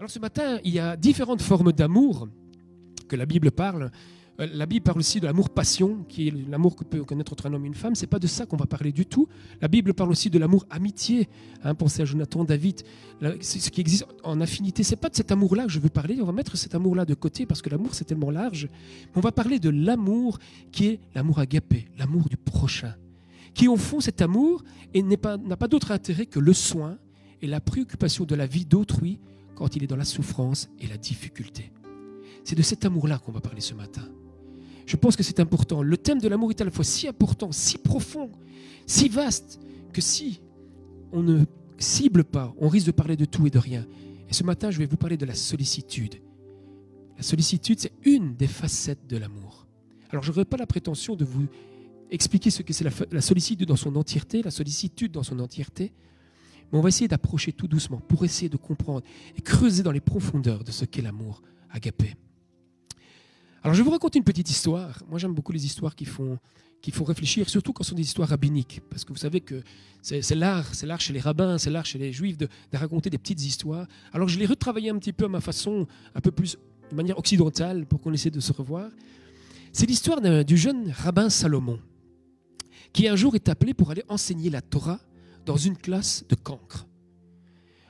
Alors ce matin, il y a différentes formes d'amour que la Bible parle. La Bible parle aussi de l'amour-passion, qui est l'amour que peut connaître entre un homme et une femme. Ce n'est pas de ça qu'on va parler du tout. La Bible parle aussi de l'amour-amitié. Pensez à Jonathan, David. Ce qui existe en affinité, ce n'est pas de cet amour-là que je veux parler. On va mettre cet amour-là de côté parce que l'amour, c'est tellement large. Mais on va parler de l'amour qui est l'amour agapé, l'amour du prochain. Qui, au fond, cet amour n'a pas d'autre intérêt que le soin et la préoccupation de la vie d'autrui quand il est dans la souffrance et la difficulté. C'est de cet amour-là qu'on va parler ce matin. Je pense que c'est important. Le thème de l'amour est à la fois si important, si profond, si vaste, que si on ne cible pas, on risque de parler de tout et de rien. Et ce matin, je vais vous parler de la sollicitude. La sollicitude, c'est une des facettes de l'amour. Alors, je n'aurai pas la prétention de vous expliquer ce que c'est la sollicitude dans son entièreté, mais on va essayer d'approcher tout doucement pour essayer de comprendre et creuser dans les profondeurs de ce qu'est l'amour agapé. Alors, je vais vous raconter une petite histoire. Moi, j'aime beaucoup les histoires qui font réfléchir, surtout quand ce sont des histoires rabbiniques. Parce que vous savez que c'est l'art chez les rabbins, c'est l'art chez les juifs de raconter des petites histoires. Alors, je l'ai retravaillé un petit peu à ma façon, un peu plus de manière occidentale, pour qu'on essaie de se revoir. C'est l'histoire du jeune rabbin Salomon, qui un jour est appelé pour aller enseigner la Torah dans une classe de cancres.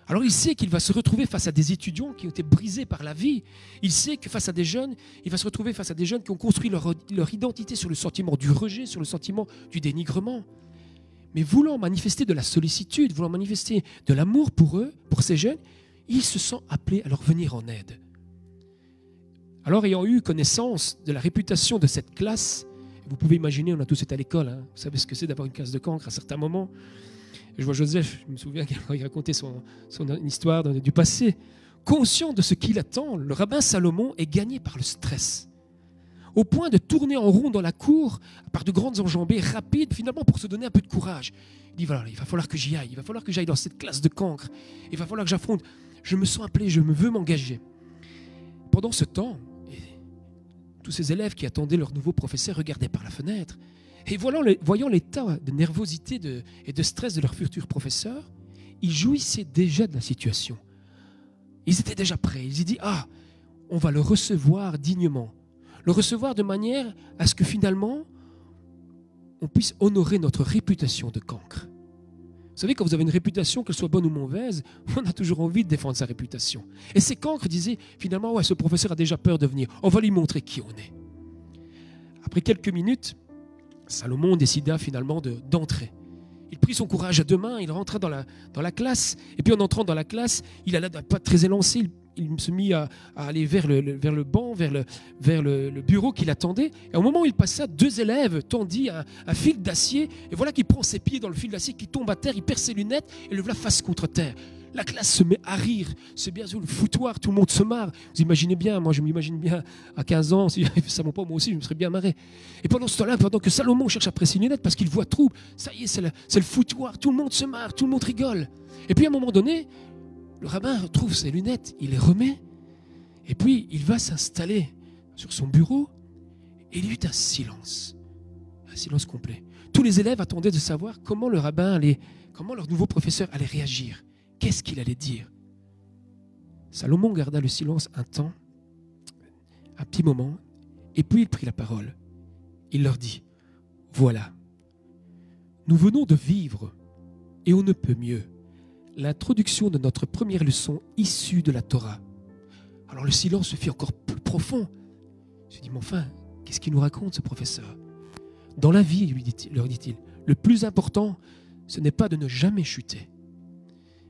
Alors il sait qu'il va se retrouver face à des étudiants qui ont été brisés par la vie. Il sait que face à des jeunes, il va se retrouver face à des jeunes qui ont construit leur identité sur le sentiment du rejet, sur le sentiment du dénigrement. Mais voulant manifester de la sollicitude, voulant manifester de l'amour pour eux, pour ces jeunes, il se sent appelé à leur venir en aide. Alors ayant eu connaissance de la réputation de cette classe, vous pouvez imaginer, on a tous été à l'école, vous savez ce que c'est d'avoir une classe de cancres à certains moments. Je vois Joseph, je me souviens qu'il racontait son histoire du passé. Conscient de ce qu'il attend, le rabbin Salomon est gagné par le stress, au point de tourner en rond dans la cour par de grandes enjambées rapides, finalement pour se donner un peu de courage. Il dit voilà, il va falloir que j'y aille, il va falloir que j'aille dans cette classe de cancres, il va falloir que j'affronte, je me sens appelé, je veux m'engager. Pendant ce temps, tous ces élèves qui attendaient leur nouveau professeur regardaient par la fenêtre. Et voyant l'état de nervosité et de stress de leur futur professeur, ils jouissaient déjà de la situation. Ils étaient déjà prêts. Ils se disaient, on va le recevoir dignement. Le recevoir de manière à ce que finalement, on puisse honorer notre réputation de cancre. Vous savez, quand vous avez une réputation, qu'elle soit bonne ou mauvaise, on a toujours envie de défendre sa réputation. Et ces cancres disaient, finalement, ce professeur a déjà peur de venir. On va lui montrer qui on est. Après quelques minutes, Salomon décida finalement d'entrer. Il prit son courage à deux mains, il rentra dans la classe, et puis en entrant dans la classe, il alla pas très élancé, il se mit à aller vers le banc, vers le bureau qui l'attendait. Et au moment où il passa, deux élèves tendit un fil d'acier, et voilà qu'il prend ses pieds dans le fil d'acier, qui tombe à terre, il perd ses lunettes, et le voilà face contre terre. La classe se met à rire, c'est bien sûr le foutoir, tout le monde se marre. Vous imaginez bien, moi je m'imagine bien à 15 ans, si j'avais fait ça mon pas, moi aussi je me serais bien marré. Et pendant ce temps-là, pendant que Salomon cherche après ses lunettes parce qu'il voit trouble, ça y est, c'est le foutoir, tout le monde se marre, tout le monde rigole. Et puis à un moment donné, le rabbin retrouve ses lunettes, il les remet, et puis il va s'installer sur son bureau, et il y eut un silence complet. Tous les élèves attendaient de savoir comment le rabbin comment leur nouveau professeur allait réagir. Qu'est-ce qu'il allait dire? Salomon garda le silence un temps, un petit moment, et puis il prit la parole. Il leur dit, « Voilà, nous venons de vivre, et on ne peut mieux, l'introduction de notre première leçon issue de la Torah. » Alors le silence se fit encore plus profond. Je me dis, « Mais enfin, qu'est-ce qu'il nous raconte ce professeur? Dans la vie, leur dit-il, le plus important, ce n'est pas de ne jamais chuter,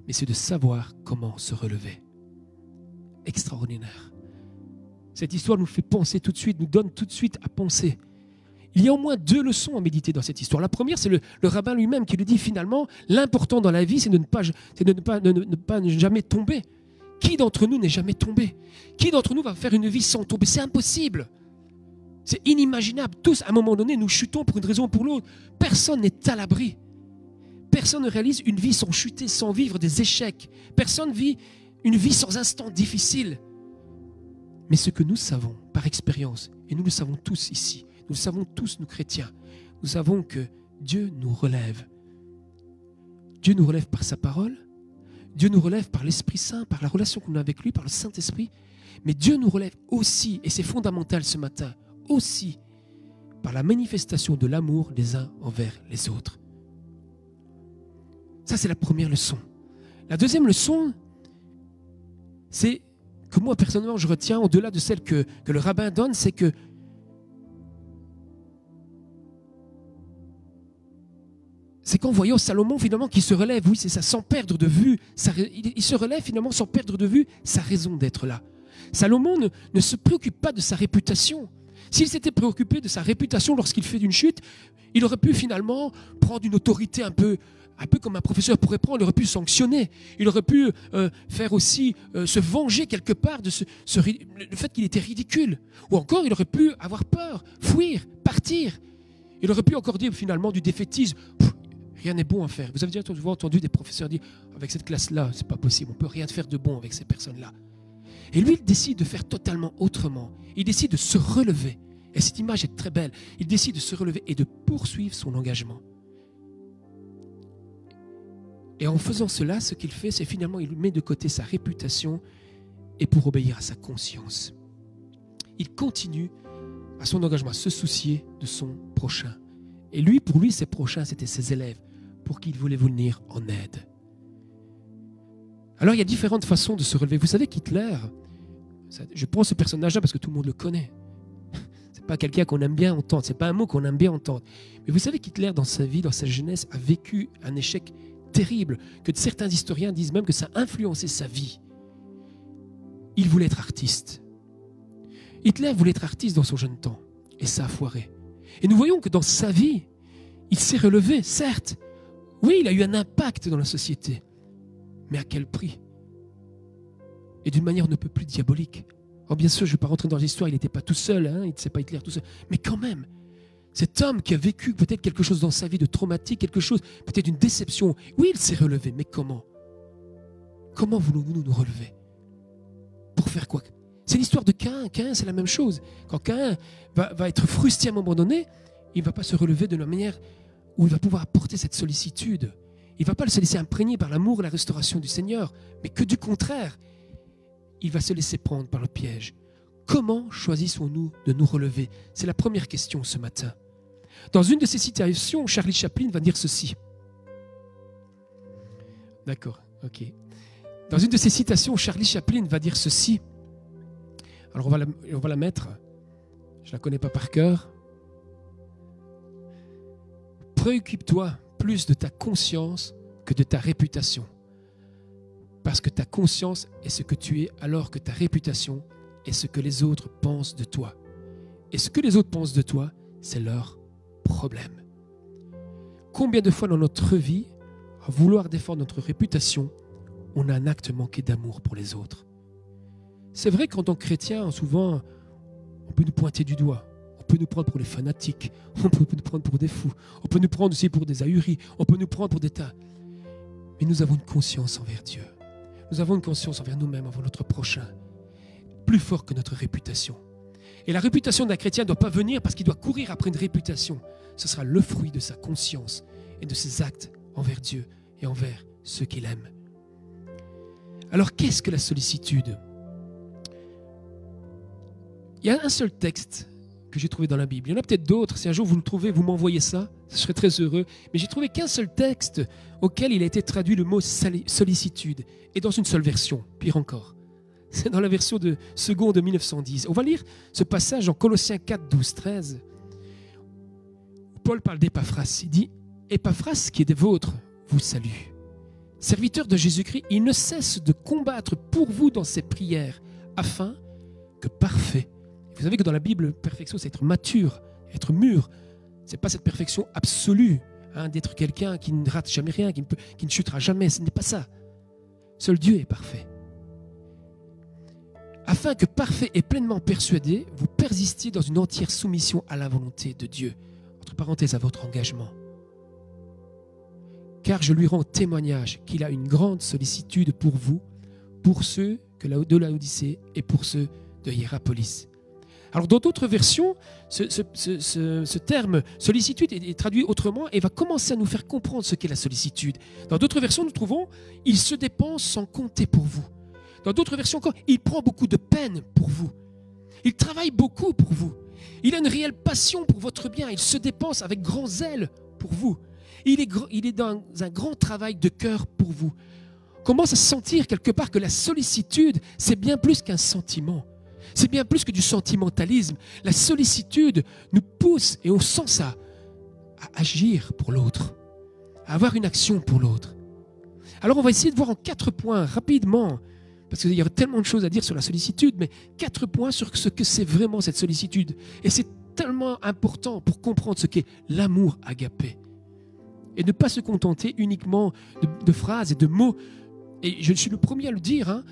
mais c'est de savoir comment se relever. » Extraordinaire. Cette histoire nous fait penser tout de suite, nous donne tout de suite à penser. Il y a au moins deux leçons à méditer dans cette histoire. La première, c'est le rabbin lui-même qui lui dit finalement, l'important dans la vie, c'est de ne pas jamais tomber. Qui d'entre nous n'est jamais tombé? Qui d'entre nous va faire une vie sans tomber? C'est impossible. C'est inimaginable. Tous, à un moment donné, nous chutons pour une raison ou pour l'autre. Personne n'est à l'abri. Personne ne réalise une vie sans chuter, sans vivre des échecs. Personne vit une vie sans instants difficiles. Mais ce que nous savons par expérience, et nous le savons tous ici, nous le savons tous, nous chrétiens, nous savons que Dieu nous relève. Dieu nous relève par sa parole, Dieu nous relève par l'Esprit Saint, par la relation qu'on a avec lui, par le Saint-Esprit. Mais Dieu nous relève aussi, et c'est fondamental ce matin, aussi par la manifestation de l'amour des uns envers les autres. Ça, c'est la première leçon. La deuxième leçon, c'est que moi, personnellement, je retiens, au-delà de celle que le rabbin donne, c'est que qu'en voyant Salomon, finalement, qui se relève, oui, c'est ça, sans perdre de vue, il se relève finalement sans perdre de vue sa raison d'être là. Salomon ne se préoccupe pas de sa réputation. S'il s'était préoccupé de sa réputation lorsqu'il fait d'une chute, il aurait pu finalement prendre une autorité un peu comme un professeur pourrait prendre, il aurait pu sanctionner, il aurait pu faire aussi se venger quelque part de le fait qu'il était ridicule. Ou encore, il aurait pu avoir peur, fuir, partir. Il aurait pu encore dire finalement du défaitisme. Rien n'est bon à faire. Vous avez déjà souvent entendu des professeurs dire « avec cette classe-là, c'est pas possible, on ne peut rien faire de bon avec ces personnes-là ». Et lui, il décide de faire totalement autrement. Il décide de se relever. Et cette image est très belle. Il décide de se relever et de poursuivre son engagement. Et en faisant cela, ce qu'il fait, c'est finalement, il met de côté sa réputation et pour obéir à sa conscience. Il continue à son engagement, à se soucier de son prochain. Et lui, pour lui, ses prochains, c'était ses élèves, pour qui il voulait venir en aide. Alors, il y a différentes façons de se relever. Vous savez qu'Hitler, je prends ce personnage-là parce que tout le monde le connaît. Ce n'est pas quelqu'un qu'on aime bien entendre, ce n'est pas un mot qu'on aime bien entendre. Mais vous savez qu'Hitler, dans sa vie, dans sa jeunesse, a vécu un échec terrible, que certains historiens disent même que ça a influencé sa vie. Il voulait être artiste. Hitler voulait être artiste dans son jeune temps, et ça a foiré. Et nous voyons que dans sa vie, il s'est relevé, certes. Oui, il a eu un impact dans la société, mais à quel prix? Et d'une manière on ne peut plus diabolique. Alors bien sûr, je ne vais pas rentrer dans l'histoire, il n'était pas tout seul, il n'était pas Hitler tout seul, mais quand même, cet homme qui a vécu peut-être quelque chose dans sa vie de traumatique, quelque chose, peut-être une déception, oui, il s'est relevé, mais comment? Comment voulons-nous nous relever? Pour faire quoi? C'est l'histoire de Caïn. Caïn, c'est la même chose. Quand Caïn va être frustré à un moment donné, il ne va pas se relever de la manière où il va pouvoir apporter cette sollicitude. Il ne va pas se laisser imprégner par l'amour et la restauration du Seigneur, mais que du contraire, il va se laisser prendre par le piège. Comment choisissons-nous de nous relever? C'est la première question ce matin. Dans une de ces citations, Charlie Chaplin va dire ceci. D'accord, ok. Dans une de ces citations, Charlie Chaplin va dire ceci. Alors on va la mettre. Je ne la connais pas par cœur. Préoccupe-toi plus de ta conscience que de ta réputation. Parce que ta conscience est ce que tu es, alors que ta réputation est ce que les autres pensent de toi. Et ce que les autres pensent de toi, c'est leur problème. Combien de fois dans notre vie, à vouloir défendre notre réputation, on a un acte manqué d'amour pour les autres? C'est vrai qu'en tant que chrétien, souvent, on peut nous pointer du doigt. On peut nous prendre pour les fanatiques. On peut nous prendre pour des fous. On peut nous prendre aussi pour des ahuris. On peut nous prendre pour des tas. Mais nous avons une conscience envers Dieu. Nous avons une conscience envers nous-mêmes, envers notre prochain. Plus fort que notre réputation. Et la réputation d'un chrétien ne doit pas venir parce qu'il doit courir après une réputation. Ce sera le fruit de sa conscience et de ses actes envers Dieu et envers ceux qu'il aime. Alors, qu'est-ce que la sollicitude? Il y a un seul texte que j'ai trouvé dans la Bible. Il y en a peut-être d'autres. Si un jour vous le trouvez, vous m'envoyez ça. Je serai très heureux. Mais j'ai trouvé qu'un seul texte auquel il a été traduit le mot sollicitude. Et dans une seule version, pire encore. C'est dans la version de seconde de 1910. On va lire ce passage en Colossiens 4, 12, 13. Paul parle d'Épaphras. Il dit « Épaphras, qui est des vôtres, vous salue. Serviteur de Jésus-Christ, il ne cesse de combattre pour vous dans ses prières, afin que parfait. » Vous savez que dans la Bible, perfection, c'est être mature, être mûr. Ce n'est pas cette perfection absolue, d'être quelqu'un qui ne rate jamais rien, qui ne chutera jamais. Ce n'est pas ça. Seul Dieu est parfait. Afin que parfait et pleinement persuadé, vous persistiez dans une entière soumission à la volonté de Dieu. Entre parenthèses, à votre engagement. Car je lui rends témoignage qu'il a une grande sollicitude pour vous, pour ceux de Laodicée et pour ceux de Hiérapolis. Alors dans d'autres versions, ce terme sollicitude est traduit autrement et va commencer à nous faire comprendre ce qu'est la sollicitude. Dans d'autres versions, nous trouvons « il se dépense sans compter pour vous ». Dans d'autres versions encore, « il prend beaucoup de peine pour vous ». Il travaille beaucoup pour vous. Il a une réelle passion pour votre bien. Il se dépense avec grand zèle pour vous. Il est dans un grand travail de cœur pour vous. On commence à sentir quelque part que la sollicitude, c'est bien plus qu'un sentiment. C'est bien plus que du sentimentalisme. La sollicitude nous pousse, et on sent ça, à agir pour l'autre, à avoir une action pour l'autre. Alors on va essayer de voir en 4 points, rapidement, parce qu'il y a tellement de choses à dire sur la sollicitude, mais 4 points sur ce que c'est vraiment cette sollicitude. Et c'est tellement important pour comprendre ce qu'est l'amour agapé. Et ne pas se contenter uniquement de phrases et de mots. Et je suis le premier à le dire,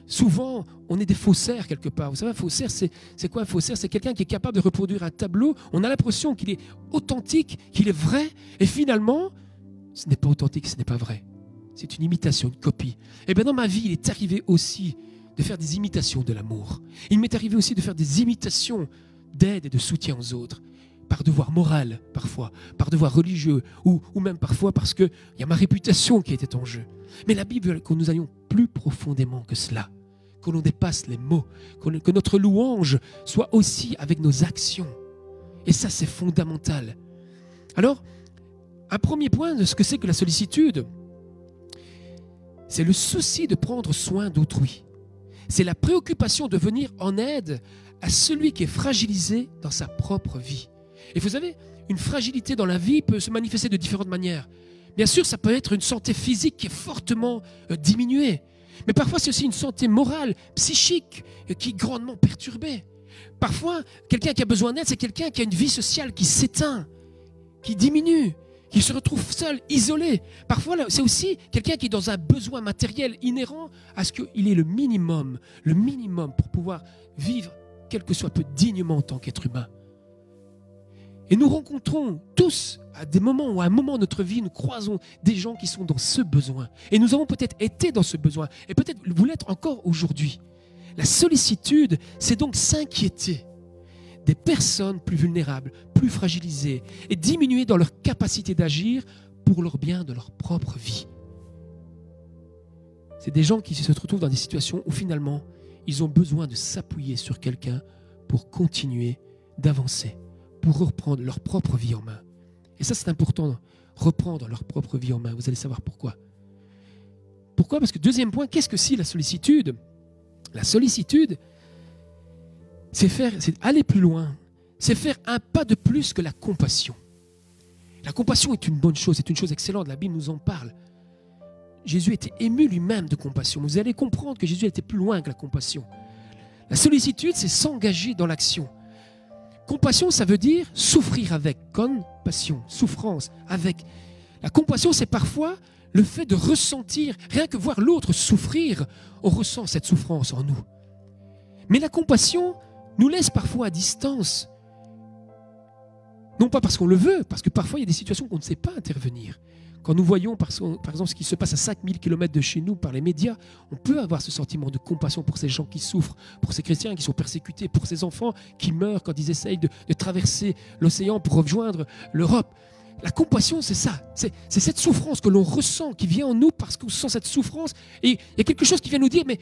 souvent on est des faussaires quelque part. Vous savez, un faussaire, c'est quoi un faussaire? C'est quelqu'un qui est capable de reproduire un tableau. On a l'impression qu'il est authentique, qu'il est vrai, et finalement, ce n'est pas authentique, ce n'est pas vrai. C'est une imitation, une copie. Et bien dans ma vie, il est arrivé aussi de faire des imitations de l'amour. Il m'est arrivé aussi de faire des imitations d'aide et de soutien aux autres. Par devoir moral, parfois, par devoir religieux, ou même parfois parce qu'il y a ma réputation qui était en jeu. Mais la Bible veut que nous allions plus profondément que cela, que l'on dépasse les mots, que notre louange soit aussi avec nos actions. Et ça, c'est fondamental. Alors, un premier point de ce que c'est que la sollicitude, c'est le souci de prendre soin d'autrui. C'est la préoccupation de venir en aide à celui qui est fragilisé dans sa propre vie. Et vous savez, une fragilité dans la vie peut se manifester de différentes manières. Bien sûr, ça peut être une santé physique qui est fortement diminuée. Mais parfois, c'est aussi une santé morale, psychique, qui est grandement perturbée. Parfois, quelqu'un qui a besoin d'aide, c'est quelqu'un qui a une vie sociale qui s'éteint, qui diminue, qui se retrouve seul, isolé. Parfois, c'est aussi quelqu'un qui est dans un besoin matériel inhérent à ce qu'il ait le minimum pour pouvoir vivre, quel que soit peu dignement en tant qu'être humain. Et nous rencontrons tous, à des moments ou à un moment de notre vie, nous croisons des gens qui sont dans ce besoin. Et nous avons peut-être été dans ce besoin, et peut-être vous l'êtes encore aujourd'hui. La sollicitude, c'est donc s'inquiéter des personnes plus vulnérables, plus fragilisées, et diminuer dans leur capacité d'agir pour leur bien de leur propre vie. C'est des gens qui se retrouvent dans des situations où finalement, ils ont besoin de s'appuyer sur quelqu'un pour continuer d'avancer, pour reprendre leur propre vie en main. Et ça, c'est important, reprendre leur propre vie en main. Vous allez savoir pourquoi. Pourquoi? Parce que deuxième point, qu'est-ce que c'est la sollicitude? La sollicitude, c'est aller plus loin. C'est faire un pas de plus que la compassion. La compassion est une bonne chose, c'est une chose excellente. La Bible nous en parle. Jésus était ému lui-même de compassion. Vous allez comprendre que Jésus était plus loin que la compassion. La sollicitude, c'est s'engager dans l'action. Compassion, ça veut dire souffrir avec. Compassion, souffrance avec. La compassion, c'est parfois le fait de ressentir, rien que voir l'autre souffrir, on ressent cette souffrance en nous. Mais la compassion nous laisse parfois à distance. Non pas parce qu'on le veut, parce que parfois il y a des situations où on ne sait pas intervenir. Quand nous voyons par exemple ce qui se passe à 5000 km de chez nous par les médias, on peut avoir ce sentiment de compassion pour ces gens qui souffrent, pour ces chrétiens qui sont persécutés, pour ces enfants qui meurent quand ils essayent de traverser l'océan pour rejoindre l'Europe. La compassion, c'est ça. C'est cette souffrance que l'on ressent, qui vient en nous parce qu'on sent cette souffrance. Et il y a quelque chose qui vient nous dire, mais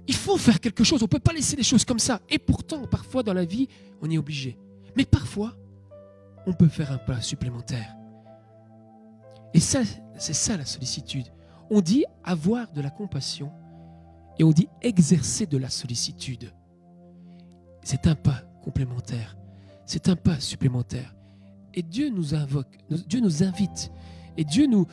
il faut faire quelque chose, on ne peut pas laisser les choses comme ça. Et pourtant, parfois dans la vie, on est obligé. Mais parfois, on peut faire un pas supplémentaire. Et ça, c'est ça la sollicitude. On dit avoir de la compassion et on dit exercer de la sollicitude. C'est un pas complémentaire. C'est un pas supplémentaire. Et Dieu nous invoque, Dieu nous invite et Dieu nous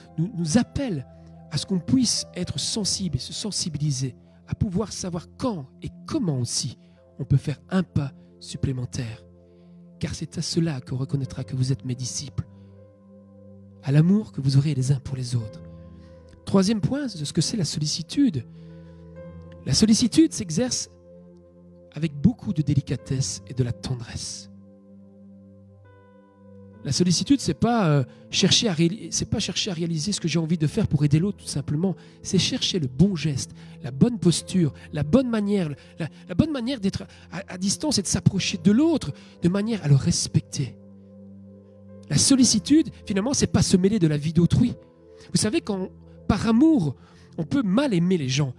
appelle à ce qu'on puisse être sensible et se sensibiliser, à pouvoir savoir quand et comment aussi on peut faire un pas supplémentaire. Car c'est à cela qu'on reconnaîtra que vous êtes mes disciples, à l'amour que vous aurez les uns pour les autres. Troisième point, c'est ce que c'est la sollicitude. La sollicitude s'exerce avec beaucoup de délicatesse et de la tendresse. La sollicitude, c'est pas chercher à réaliser ce que j'ai envie de faire pour aider l'autre, tout simplement. C'est chercher le bon geste, la bonne posture, la bonne manière, la bonne manière d'être à distance et de s'approcher de l'autre de manière à le respecter. La sollicitude, finalement, c'est pas se mêler de la vie d'autrui. Vous savez, par amour, on peut mal aimer les gens.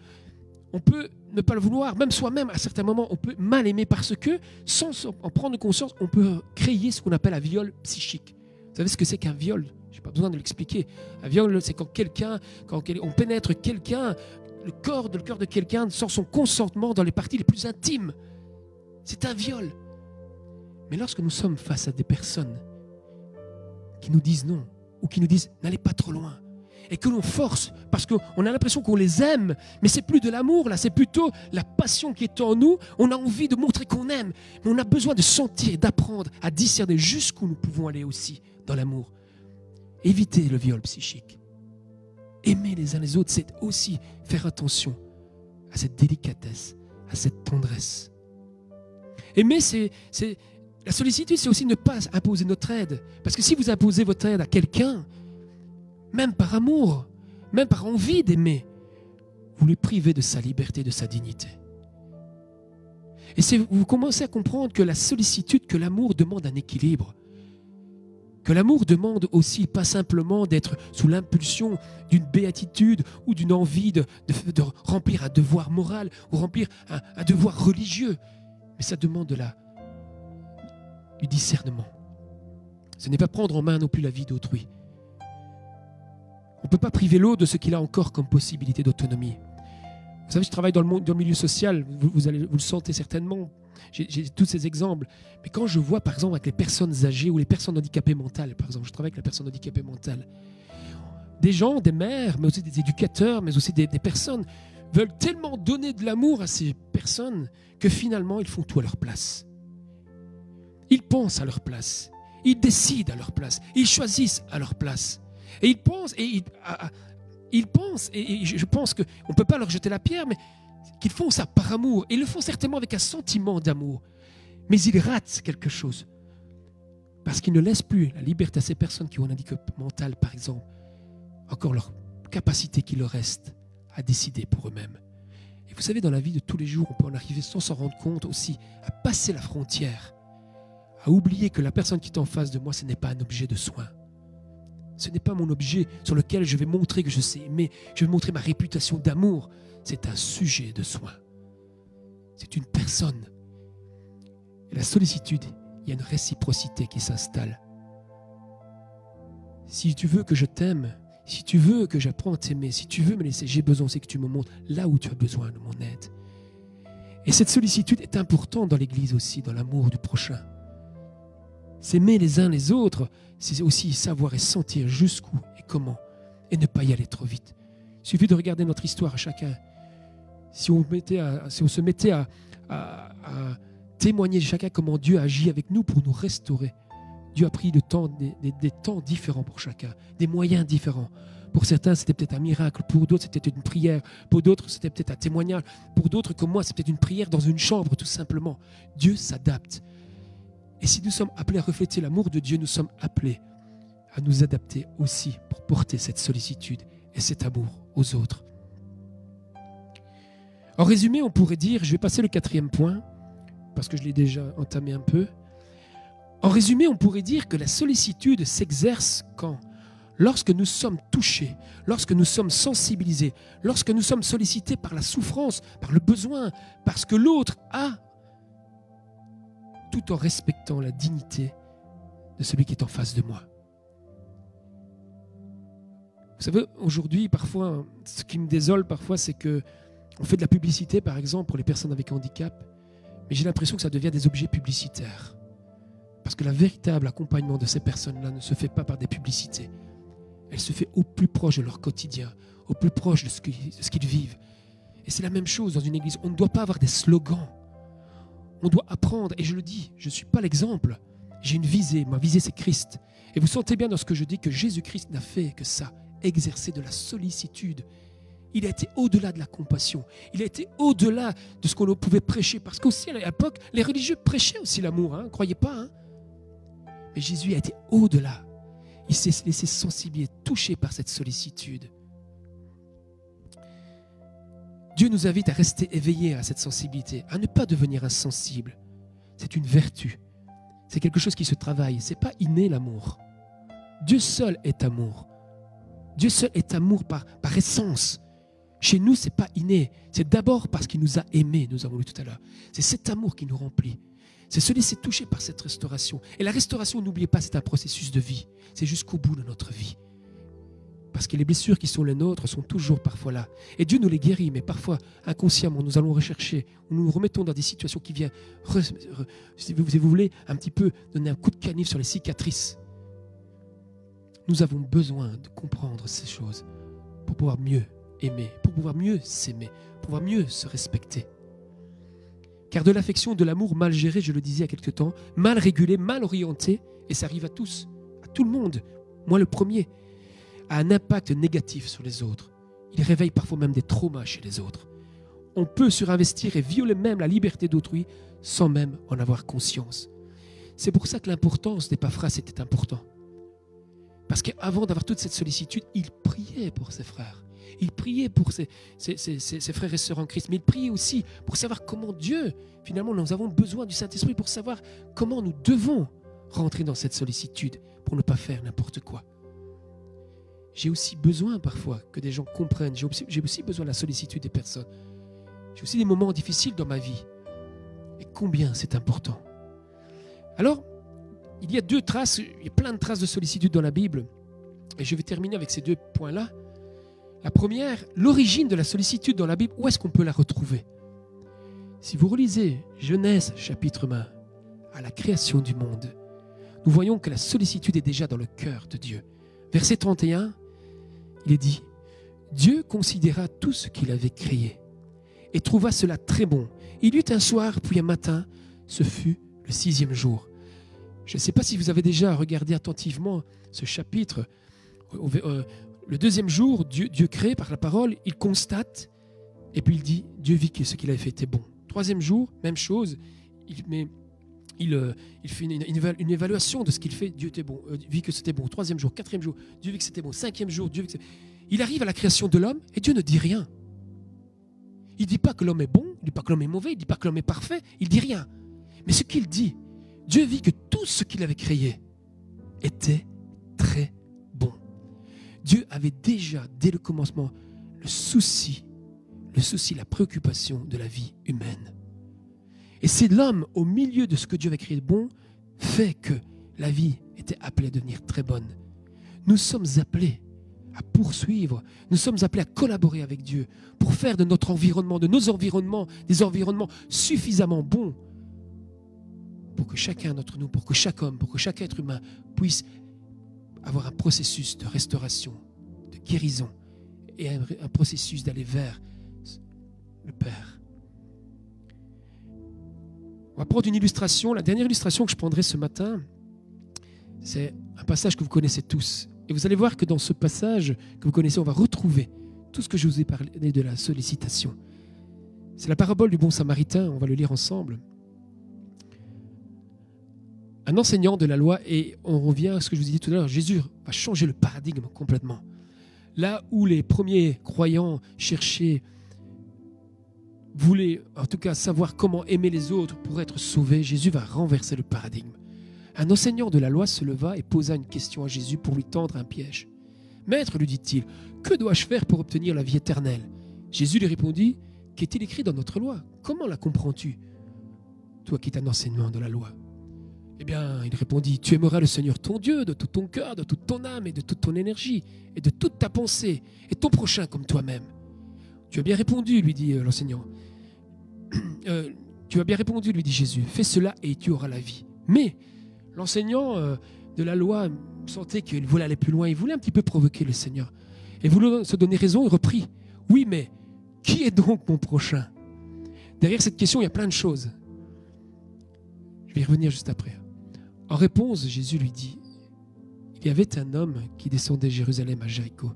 On peut ne pas le vouloir, même soi-même, à certains moments, on peut mal aimer parce que, sans en prendre conscience, on peut créer ce qu'on appelle un viol psychique. Vous savez ce que c'est qu'un viol? Je n'ai pas besoin de l'expliquer. Un viol, c'est quand on pénètre quelqu'un, le cœur de quelqu'un, sans son consentement dans les parties les plus intimes. C'est un viol. Mais lorsque nous sommes face à des personnes qui nous disent non, ou qui nous disent n'allez pas trop loin, et que l'on force, parce qu'on a l'impression qu'on les aime, mais c'est plus de l'amour, là, c'est plutôt la passion qui est en nous. On a envie de montrer qu'on aime, mais on a besoin de sentir, d'apprendre à discerner jusqu'où nous pouvons aller aussi dans l'amour. Éviter le viol psychique. Aimer les uns les autres, c'est aussi faire attention à cette délicatesse, à cette tendresse. Aimer, la sollicitude, c'est aussi ne pas imposer notre aide. Parce que si vous imposez votre aide à quelqu'un, même par amour, même par envie d'aimer, vous lui privez de sa liberté, de sa dignité. Et vous commencez à comprendre que la sollicitude, que l'amour demande un équilibre. Que l'amour demande aussi pas simplement d'être sous l'impulsion d'une béatitude ou d'une envie de remplir un devoir moral ou remplir un devoir religieux. Mais ça demande du discernement. Ce n'est pas prendre en main non plus la vie d'autrui. On ne peut pas priver l'autre de ce qu'il a encore comme possibilité d'autonomie. Vous savez, je travaille dans le milieu social, vous le sentez certainement, j'ai tous ces exemples. Mais quand je vois, par exemple, avec les personnes âgées ou les personnes handicapées mentales, par exemple, je travaille avec la personne handicapée mentale, des gens, des mères, mais aussi des éducateurs, mais aussi des personnes, veulent tellement donner de l'amour à ces personnes que finalement, ils font tout à leur place. Ils pensent à leur place, ils décident à leur place, ils choisissent à leur place. Et ils pensent, et je pense qu'on ne peut pas leur jeter la pierre, mais qu'ils font ça par amour. Et ils le font certainement avec un sentiment d'amour. Mais ils ratent quelque chose. Parce qu'ils ne laissent plus la liberté à ces personnes qui ont un handicap mental, par exemple, encore leur capacité qui leur reste à décider pour eux-mêmes. Et vous savez, dans la vie de tous les jours, on peut en arriver sans s'en rendre compte aussi, à passer la frontière, à oublier que la personne qui est en face de moi, ce n'est pas un objet de soin. Ce n'est pas mon objet sur lequel je vais montrer que je sais aimer, je vais montrer ma réputation d'amour. C'est un sujet de soin. C'est une personne. Et la sollicitude, il y a une réciprocité qui s'installe. Si tu veux que je t'aime, si tu veux que j'apprenne à t'aimer, si tu veux me laisser, j'ai besoin, c'est que tu me montres là où tu as besoin de mon aide. Et cette sollicitude est importante dans l'Église aussi, dans l'amour du prochain. S'aimer les uns les autres, c'est aussi savoir et sentir jusqu'où et comment, et ne pas y aller trop vite. Il suffit de regarder notre histoire à chacun. Si on se mettait à témoigner de chacun comment Dieu agit avec nous pour nous restaurer. Dieu a pris des temps différents pour chacun, des moyens différents. Pour certains, c'était peut-être un miracle. Pour d'autres, c'était une prière. Pour d'autres, c'était peut-être un témoignage. Pour d'autres, comme moi, c'était une prière dans une chambre, tout simplement. Dieu s'adapte. Et si nous sommes appelés à refléter l'amour de Dieu, nous sommes appelés à nous adapter aussi pour porter cette sollicitude et cet amour aux autres. En résumé, on pourrait dire, je vais passer le 4e point, parce que je l'ai déjà entamé un peu. En résumé, on pourrait dire que la sollicitude s'exerce lorsque nous sommes touchés, lorsque nous sommes sensibilisés, lorsque nous sommes sollicités par la souffrance, par le besoin, parce que l'autre a, tout en respectant la dignité de celui qui est en face de moi. Vous savez, aujourd'hui, parfois, ce qui me désole parfois, c'est qu'on fait de la publicité, par exemple, pour les personnes avec handicap, mais j'ai l'impression que ça devient des objets publicitaires. Parce que le véritable accompagnement de ces personnes-là ne se fait pas par des publicités. Elle se fait au plus proche de leur quotidien, au plus proche de ce qu'ils vivent. Et c'est la même chose dans une église. On ne doit pas avoir des slogans. On doit apprendre, et je le dis, je ne suis pas l'exemple. J'ai une visée, ma visée c'est Christ. Et vous sentez bien dans ce que je dis que Jésus-Christ n'a fait que ça, exercer de la sollicitude. Il a été au-delà de la compassion. Il a été au-delà de ce qu'on pouvait prêcher. Parce qu'aussi à l'époque, les religieux prêchaient aussi l'amour, ne croyez pas. Mais Jésus a été au-delà. Il s'est laissé sensibiliser, touché par cette sollicitude. Dieu nous invite à rester éveillés à cette sensibilité, à ne pas devenir insensible. C'est une vertu. C'est quelque chose qui se travaille. Ce n'est pas inné l'amour. Dieu seul est amour. Dieu seul est amour par essence. Chez nous, ce n'est pas inné. C'est d'abord parce qu'il nous a aimés, nous avons lu tout à l'heure. C'est cet amour qui nous remplit. C'est se laisser toucher par cette restauration. Et la restauration, n'oubliez pas, c'est un processus de vie. C'est jusqu'au bout de notre vie. Parce que les blessures qui sont les nôtres sont toujours parfois là. Et Dieu nous les guérit, mais parfois, inconsciemment, nous allons rechercher, nous nous remettons dans des situations qui viennent, si vous voulez, un petit peu donner un coup de canif sur les cicatrices. Nous avons besoin de comprendre ces choses pour pouvoir mieux aimer, pour pouvoir mieux s'aimer, pour pouvoir mieux se respecter. Car de l'affection, de l'amour mal géré, je le disais il y a quelque temps, mal régulé, mal orienté, et ça arrive à tous, à tout le monde, moi le premier, a un impact négatif sur les autres. Il réveille parfois même des traumas chez les autres. On peut surinvestir et violer même la liberté d'autrui sans même en avoir conscience. C'est pour ça que l'importance d'Épaphras était important. Parce qu'avant d'avoir toute cette sollicitude, il priait pour ses frères. Il priait pour ses frères et sœurs en Christ, mais il priait aussi pour savoir comment Dieu, finalement, nous avons besoin du Saint-Esprit pour savoir comment nous devons rentrer dans cette sollicitude pour ne pas faire n'importe quoi. J'ai aussi besoin parfois que des gens comprennent, j'ai aussi besoin de la sollicitude des personnes. J'ai aussi des moments difficiles dans ma vie. Et combien c'est important. Alors, il y a plein de traces de sollicitude dans la Bible. Et je vais terminer avec ces deux points-là. La première, l'origine de la sollicitude dans la Bible, où est-ce qu'on peut la retrouver? Si vous relisez Genèse chapitre 1, à la création du monde, nous voyons que la sollicitude est déjà dans le cœur de Dieu. Verset 31, il est dit, Dieu considéra tout ce qu'il avait créé et trouva cela très bon. Il eut un soir, puis un matin, ce fut le 6e jour. Je ne sais pas si vous avez déjà regardé attentivement ce chapitre. Le 2e jour, Dieu crée par la parole, il constate, et puis il dit, Dieu vit que ce qu'il avait fait était bon. 3e jour, même chose, il fait une évaluation de ce qu'il fait, Dieu était bon, vit que c'était bon. 3e jour, 4e jour, Dieu vit que c'était bon. 5e jour, Dieu vit que c'était bon. Il arrive à la création de l'homme et Dieu ne dit rien. Il ne dit pas que l'homme est bon, il ne dit pas que l'homme est mauvais, il ne dit pas que l'homme est parfait, il ne dit rien. Mais ce qu'il dit, Dieu vit que tout ce qu'il avait créé était très bon. Dieu avait déjà, dès le commencement, le souci, la préoccupation de la vie humaine. Et c'est l'homme, au milieu de ce que Dieu avait créé de bon, fait que la vie était appelée à devenir très bonne. Nous sommes appelés à poursuivre, nous sommes appelés à collaborer avec Dieu pour faire de notre environnement, de nos environnements, des environnements suffisamment bons pour que chacun d'entre nous, pour que chaque homme, pour que chaque être humain puisse avoir un processus de restauration, de guérison et un processus d'aller vers le Père. On va prendre une illustration. La dernière illustration que je prendrai ce matin, c'est un passage que vous connaissez tous. Et vous allez voir que dans ce passage que vous connaissez, on va retrouver tout ce que je vous ai parlé de la sollicitation. C'est la parabole du bon samaritain, on va le lire ensemble. Un enseignant de la loi, et on revient à ce que je vous ai dit tout à l'heure, Jésus va changer le paradigme complètement. Là où les premiers croyants cherchaient, voulaient en tout cas savoir comment aimer les autres pour être sauvés, Jésus va renverser le paradigme. Un enseignant de la loi se leva et posa une question à Jésus pour lui tendre un piège. « Maître, lui dit-il, que dois-je faire pour obtenir la vie éternelle ?» Jésus lui répondit, « Qu'est-il écrit dans notre loi? Comment la comprends-tu, toi qui es un enseignant de la loi ?» Eh bien, il répondit, « Tu aimeras le Seigneur ton Dieu de tout ton cœur, de toute ton âme et de toute ton énergie et de toute ta pensée et ton prochain comme toi-même. » « Tu as bien répondu, lui dit l'enseignant. Tu as bien répondu, lui dit Jésus. Fais cela et tu auras la vie. Mais l'enseignant de la loi sentait qu'il voulait aller plus loin. Il voulait un petit peu provoquer le Seigneur. Et voulant se donner raison, il reprit. Oui, mais qui est donc mon prochain? Derrière cette question, il y a plein de choses. Je vais y revenir juste après. En réponse, Jésus lui dit, il y avait un homme qui descendait de Jérusalem à Jéricho.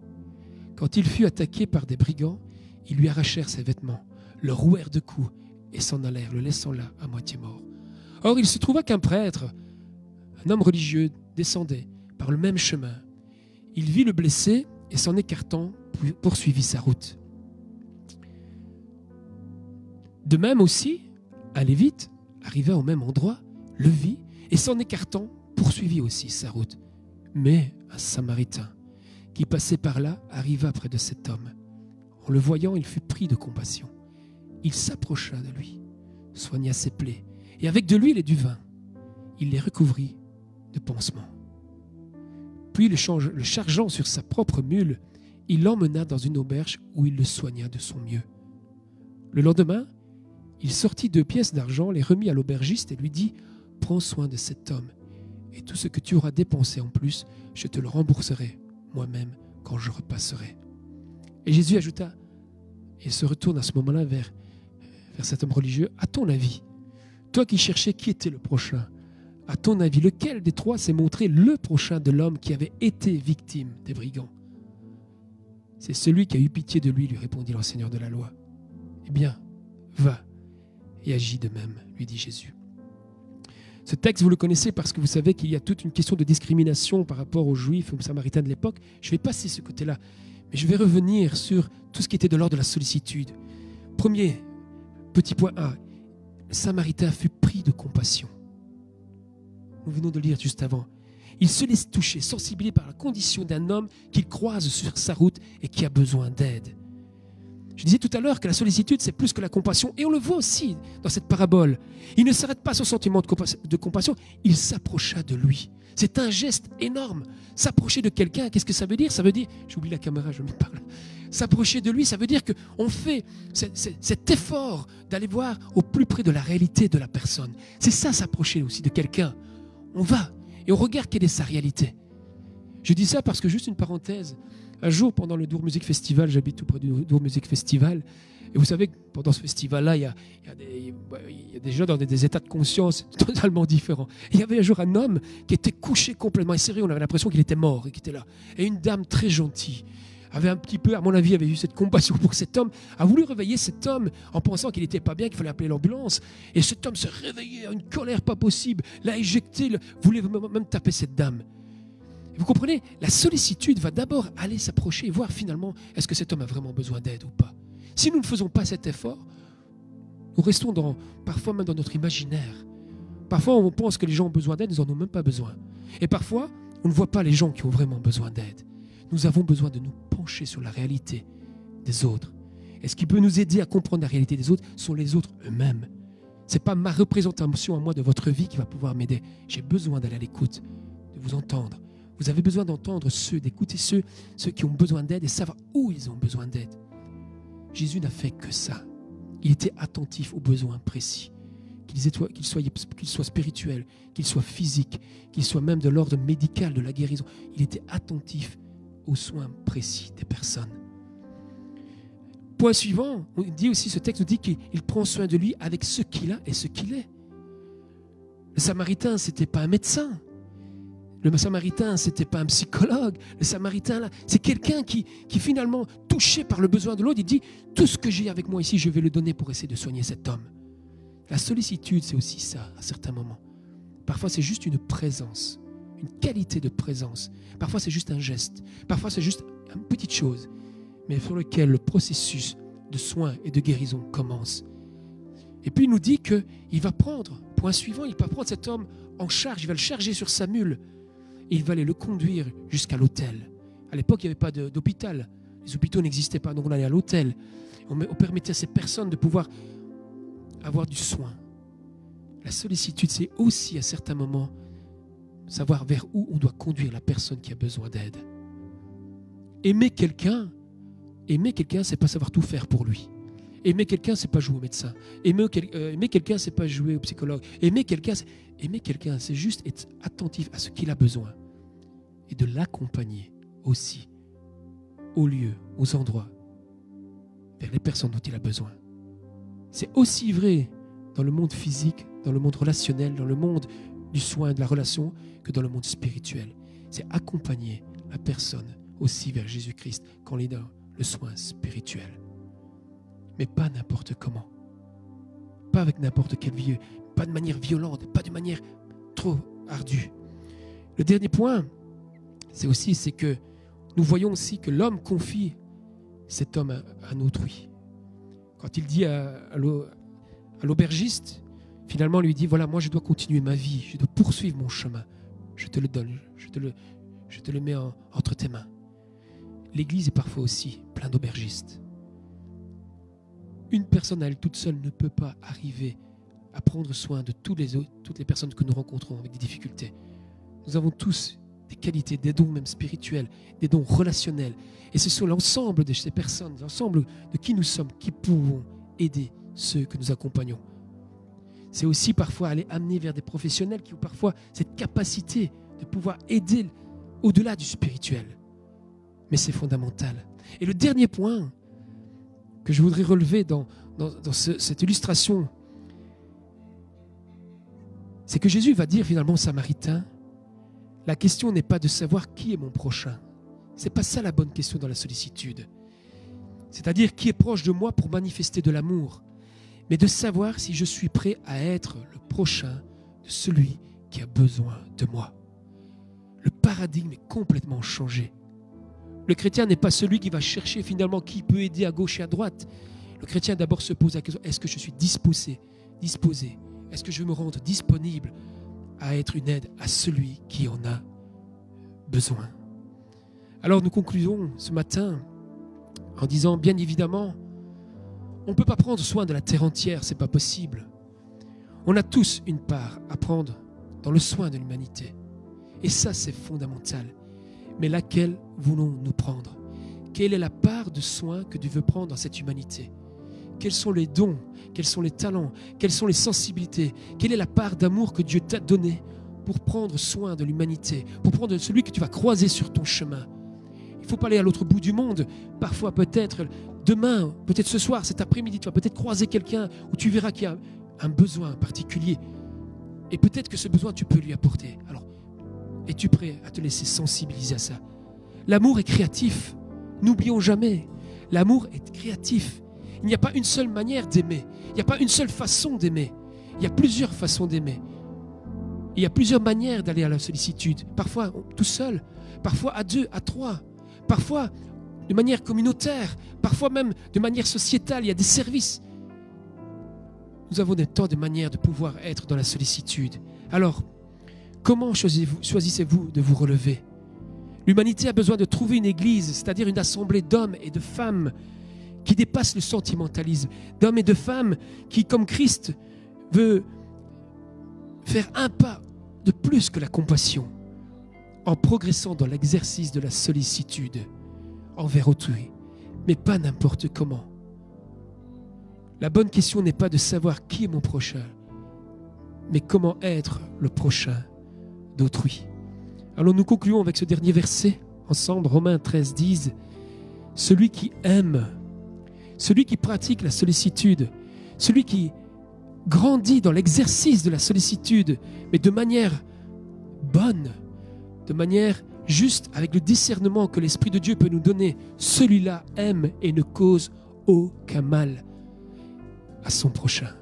Quand il fut attaqué par des brigands, ils lui arrachèrent ses vêtements, le rouèrent de coups et s'en allèrent, le laissant là à moitié mort. Or, il se trouva qu'un prêtre, un homme religieux descendait par le même chemin. Il vit le blessé et s'en écartant, poursuivit sa route. De même aussi, un Lévite arriva au même endroit, le vit et s'en écartant, poursuivit aussi sa route. Mais un Samaritain qui passait par là arriva près de cet homme. En le voyant, il fut pris de compassion. Il s'approcha de lui, soigna ses plaies, et avec de l'huile et du vin, il les recouvrit de pansements. Puis, le chargeant sur sa propre mule, il l'emmena dans une auberge où il le soigna de son mieux. Le lendemain, il sortit 2 pièces d'argent, les remit à l'aubergiste et lui dit « Prends soin de cet homme, et tout ce que tu auras dépensé en plus, je te le rembourserai moi-même quand je repasserai. » Et Jésus ajouta, et se retourne à ce moment-là vers cet homme religieux, « À ton avis, toi qui cherchais qui était le prochain, à ton avis, lequel des 3 s'est montré le prochain de l'homme qui avait été victime des brigands ?» « C'est celui qui a eu pitié de lui, lui répondit l'enseigneur de la loi. »« Eh bien, va et agis de même, lui dit Jésus. » Ce texte, vous le connaissez parce que vous savez qu'il y a toute une question de discrimination par rapport aux Juifs et aux Samaritains de l'époque. Je vais passer ce côté-là, mais je vais revenir sur tout ce qui était de l'ordre de la sollicitude. Premier, petit point A, le Samaritain fut pris de compassion. Nous venons de lire juste avant. Il se laisse toucher, sensibilisé par la condition d'un homme qu'il croise sur sa route et qui a besoin d'aide. Je disais tout à l'heure que la sollicitude, c'est plus que la compassion. Et on le voit aussi dans cette parabole. Il ne s'arrête pas à son sentiment de compassion, il s'approcha de lui. C'est un geste énorme. S'approcher de quelqu'un, qu'est-ce que ça veut dire? Ça veut dire, j'oublie la caméra, je me parle. S'approcher de lui, ça veut dire qu'on fait cet effort d'aller voir au plus près de la réalité de la personne. C'est ça, s'approcher aussi de quelqu'un. On va et on regarde quelle est sa réalité. Je dis ça parce que, juste une parenthèse, un jour pendant le Dour Music Festival, j'habite tout près du Dour Music Festival, et vous savez que pendant ce festival-là, il y a des gens dans des états de conscience totalement différents. Et il y avait un jour un homme qui était couché complètement, et sérieux, on avait l'impression qu'il était mort et qu'il était là. Et une dame très gentille, avait un petit peu, à mon avis, avait eu cette compassion pour cet homme, a voulu réveiller cet homme en pensant qu'il n'était pas bien, qu'il fallait appeler l'ambulance. Et cet homme se réveillait à une colère pas possible, l'a éjecté, voulait même taper cette dame. Et vous comprenez, la sollicitude va d'abord aller s'approcher et voir finalement, est-ce que cet homme a vraiment besoin d'aide ou pas. Si nous ne faisons pas cet effort, nous restons parfois même dans notre imaginaire. Parfois, on pense que les gens ont besoin d'aide, ils n'en ont même pas besoin. Et parfois, on ne voit pas les gens qui ont vraiment besoin d'aide. Nous avons besoin de nous pencher sur la réalité des autres. Et ce qui peut nous aider à comprendre la réalité des autres sont les autres eux-mêmes. Ce n'est pas ma représentation à moi de votre vie qui va pouvoir m'aider. J'ai besoin d'aller à l'écoute, de vous entendre. Vous avez besoin d'entendre d'écouter ceux qui ont besoin d'aide et savoir où ils ont besoin d'aide. Jésus n'a fait que ça. Il était attentif aux besoins précis. Qu'il soit spirituel, qu'il soit physique, qu'il soit même de l'ordre médical, de la guérison. Il était attentif aux soins précis des personnes. Point suivant, ce texte nous dit qu'il prend soin de lui avec ce qu'il a et ce qu'il est. Le Samaritain, ce n'était pas un médecin. Le Samaritain, ce n'était pas un psychologue. Le Samaritain, là, c'est quelqu'un qui finalement, touché par le besoin de l'autre, il dit « Tout ce que j'ai avec moi ici, je vais le donner pour essayer de soigner cet homme. » La sollicitude, c'est aussi ça, à certains moments. Parfois, c'est juste une présence, une qualité de présence. Parfois, c'est juste un geste. Parfois, c'est juste une petite chose, mais sur lequel le processus de soin et de guérison commence. Et puis, il nous dit qu'il va prendre, point suivant, il va prendre cet homme en charge, il va le charger sur sa mule. Et il va aller le conduire jusqu'à l'hôtel. À l'époque, il n'y avait pas d'hôpital. Les hôpitaux n'existaient pas, donc on allait à l'hôtel. On permettait à ces personnes de pouvoir avoir du soin. La sollicitude, c'est aussi à certains moments savoir vers où on doit conduire la personne qui a besoin d'aide. Aimer quelqu'un, c'est pas savoir tout faire pour lui. Aimer quelqu'un, c'est pas jouer au médecin. Aimer quelqu'un, c'est pas jouer au psychologue. Aimer quelqu'un, c'est juste être attentif à ce qu'il a besoin et de l'accompagner aussi aux lieux, aux endroits, vers les personnes dont il a besoin. C'est aussi vrai dans le monde physique, dans le monde relationnel, dans le monde du soin, de la relation, que dans le monde spirituel. C'est accompagner la personne aussi vers Jésus-Christ quand il est dans le soin spirituel. Mais pas n'importe comment. Pas avec n'importe quel vieux, pas de manière violente, pas de manière trop ardue. Le dernier point, c'est que nous voyons aussi que l'homme confie cet homme à un autrui. Quand il dit à l'aubergiste, finalement, lui dit, voilà, moi je dois continuer ma vie, je dois poursuivre mon chemin. Je te le donne, je te le mets entre tes mains. L'Église est parfois aussi plein d'aubergistes. Une personne à elle toute seule ne peut pas arriver à prendre soin de toutes les personnes que nous rencontrons avec des difficultés. Nous avons tous des qualités, des dons même spirituels, des dons relationnels. Et ce sont l'ensemble de ces personnes, l'ensemble de qui nous sommes, qui pouvons aider ceux que nous accompagnons. C'est aussi parfois aller amener vers des professionnels qui ont parfois cette capacité de pouvoir aider au-delà du spirituel. Mais c'est fondamental. Et le dernier point que je voudrais relever dans cette illustration, c'est que Jésus va dire finalement aux Samaritains, la question n'est pas de savoir qui est mon prochain. Ce n'est pas ça la bonne question dans la sollicitude. C'est-à-dire qui est proche de moi pour manifester de l'amour, mais de savoir si je suis prêt à être le prochain de celui qui a besoin de moi. Le paradigme est complètement changé. Le chrétien n'est pas celui qui va chercher finalement qui peut aider à gauche et à droite. Le chrétien d'abord se pose la question, est-ce que je suis disposé? Est-ce que je vais me rendre disponible à être une aide à celui qui en a besoin? Alors nous concluons ce matin en disant, bien évidemment, on ne peut pas prendre soin de la terre entière, ce n'est pas possible. On a tous une part à prendre dans le soin de l'humanité. Et ça, c'est fondamental. Mais laquelle voulons-nous prendre? Quelle est la part de soin que Dieu veut prendre dans cette humanité? Quels sont les dons? Quels sont les talents? Quelles sont les sensibilités? Quelle est la part d'amour que Dieu t'a donnée pour prendre soin de l'humanité, pour prendre celui que tu vas croiser sur ton chemin? Il ne faut pas aller à l'autre bout du monde. Parfois, peut-être demain, peut-être ce soir, cet après-midi, tu vas peut-être croiser quelqu'un où tu verras qu'il y a un besoin particulier. Et peut-être que ce besoin, tu peux lui apporter. Alors, es-tu prêt à te laisser sensibiliser à ça? L'amour est créatif. N'oublions jamais, l'amour est créatif. Il n'y a pas une seule manière d'aimer. Il n'y a pas une seule façon d'aimer. Il y a plusieurs façons d'aimer. Il y a plusieurs manières d'aller à la sollicitude. Parfois tout seul, parfois à deux, à trois, parfois de manière communautaire, parfois même de manière sociétale. Il y a des services. Nous avons des tas de manières de pouvoir être dans la sollicitude. Alors, comment choisissez-vous de vous relever? L'humanité a besoin de trouver une église, c'est-à-dire une assemblée d'hommes et de femmes qui dépasse le sentimentalisme, d'hommes et de femmes qui, comme Christ, veut faire un pas de plus que la compassion en progressant dans l'exercice de la sollicitude envers autrui, mais pas n'importe comment. La bonne question n'est pas de savoir qui est mon prochain, mais comment être le prochain d'autrui. Alors nous concluons avec ce dernier verset ensemble. Romains 13 disent, celui qui aime, celui qui pratique la sollicitude, celui qui grandit dans l'exercice de la sollicitude, mais de manière bonne, de manière juste, avec le discernement que l'Esprit de Dieu peut nous donner, celui-là aime et ne cause aucun mal à son prochain.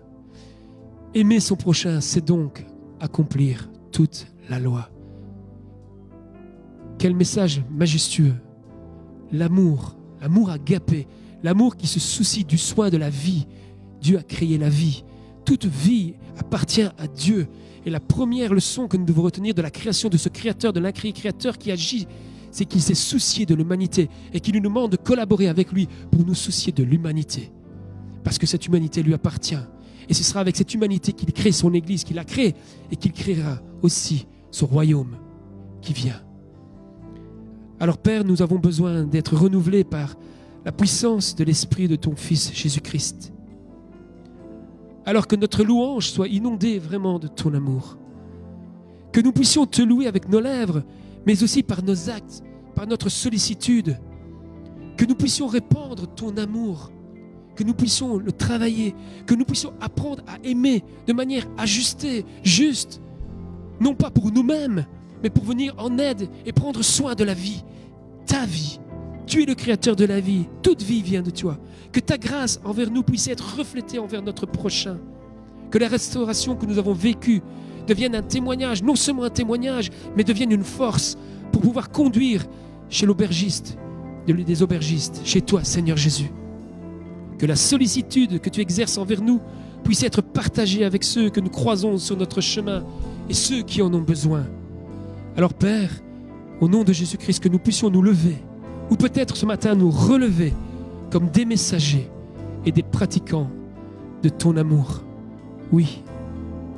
Aimer son prochain, c'est donc accomplir toute la loi. Quel message majestueux! L'amour, l'amour agapé, l'amour qui se soucie du soin de la vie. Dieu a créé la vie. Toute vie appartient à Dieu. Et la première leçon que nous devons retenir de la création de ce créateur, de l'incréé créateur qui agit, c'est qu'il s'est soucié de l'humanité et qu'il nous demande de collaborer avec lui pour nous soucier de l'humanité. Parce que cette humanité lui appartient. Et ce sera avec cette humanité qu'il crée son Église, qu'il a créée, et qu'il créera aussi son royaume qui vient. Alors Père, nous avons besoin d'être renouvelés par la puissance de l'Esprit de ton Fils Jésus-Christ. Alors que notre louange soit inondée vraiment de ton amour. Que nous puissions te louer avec nos lèvres, mais aussi par nos actes, par notre sollicitude. Que nous puissions répandre ton amour, que nous puissions le travailler, que nous puissions apprendre à aimer de manière ajustée, juste, non pas pour nous-mêmes, mais pour venir en aide et prendre soin de la vie, ta vie. Tu es le créateur de la vie, toute vie vient de toi. Que ta grâce envers nous puisse être reflétée envers notre prochain. Que la restauration que nous avons vécue deviennent un témoignage, non seulement un témoignage, mais deviennent une force pour pouvoir conduire chez l'aubergiste, des aubergistes, chez toi, Seigneur Jésus. Que la sollicitude que tu exerces envers nous puisse être partagée avec ceux que nous croisons sur notre chemin et ceux qui en ont besoin. Alors Père, au nom de Jésus-Christ, que nous puissions nous lever, ou peut-être ce matin nous relever comme des messagers et des pratiquants de ton amour. Oui,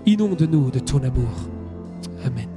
inonde-nous de ton amour. Amen.